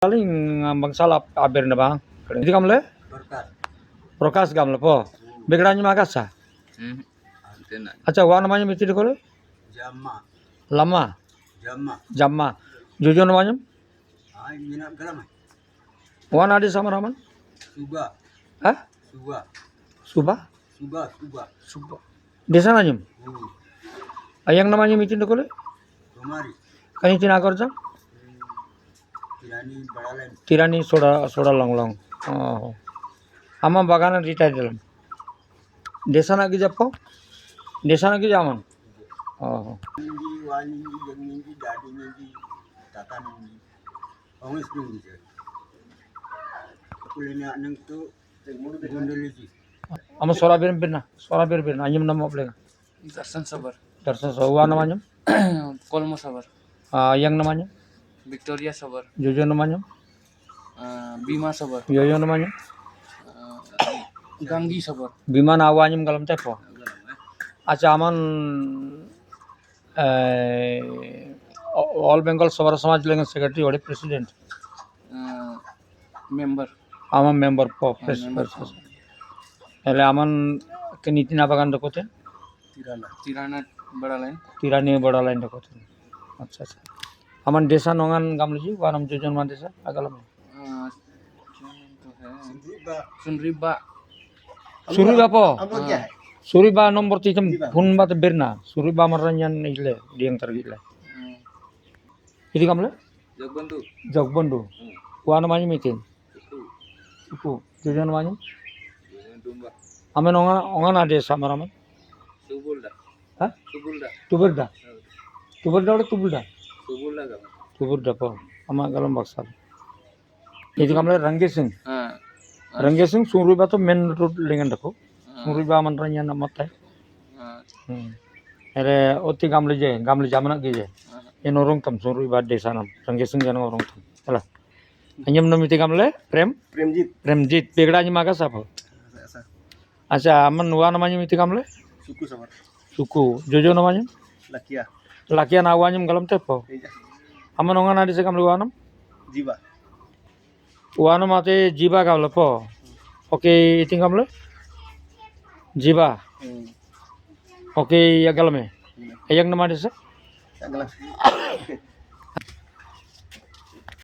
Paling bangsal aber na bang. Hindi kamle? Prakash gamle po. Begranya magasa. Acha wa namanya miti kole? Jamma. Lama. Jamma. Jamma. Jojo namanya? Ay, minap galam. Wa nadi sama raman? Suba. Hah? Suba. Suba? Suba. Suba. Suba. Desa nanyum? Ayang namanya miti kole? Kumari. Kani tina korja? Tirani Badalan. Tirani soda long long. Oh. Ama bagana retire dilam. Desa na ki jappo? Desa na ki jaman? Oh. Nindi, wani, nindi, dadi nindi, tata nindi. Ongis nindi sir. Kulenya nang tu gondoliji. Ama sora birna. Anyam nama aplega. Darsan Sabar. Darsan wa namanya? Kolmo Sabar. Yang namanya? Victoria Sabar. Jojo namanya? Bima Sabar. Yoyo namanya? Ganggi Sabar. Bima na awanyam galam tepo. Acha aman All Bengal Sabar Samaj Lengan Secretary or President? Member. Aman member po president. Ele aman keniti na bagan dakote? Tirana Badalan. Tirani bada line dakote. Acha acha. Aman desa nongan gamleji wanam jojon man desa agalam. Sunriba. Suriba po. Amo kya hai? Suriba nomor titem phun bat berna. Suriba maranyan ile diang tergile. Ini kamle? Jogbondu. Wa namanya mitin. Suku. Jojon namanya? Amen ongan ada sama ramen? Subulda. Hah? Subulda. Tuberda. Tuberda atau tubulda? Subulda gam. Tuberda po. Ama galam baksal. Ini kamle Range Singh. Ah. Range Singh Suriba to main road lengan dako. Suriba manranyan namat hai. Ere oti gamle jamana ki je. Ini orang tam Suriba desa nam. Range Singh jana orang tam. Salah. Anyam namiti gamle Prem? Premjit. Begranya magas apa? Acha aman wa namanya miti kamle? Suku Sabar. Suku. Jojo namanya? Lakia. Lakian awanyam galam tepo. Aman ongan adi se kamle wanam? Jiba. Wanam ate jiba kamle po. Oke iti kamle? Jiba. Oke ya galame. Ayang nama desa? Galam.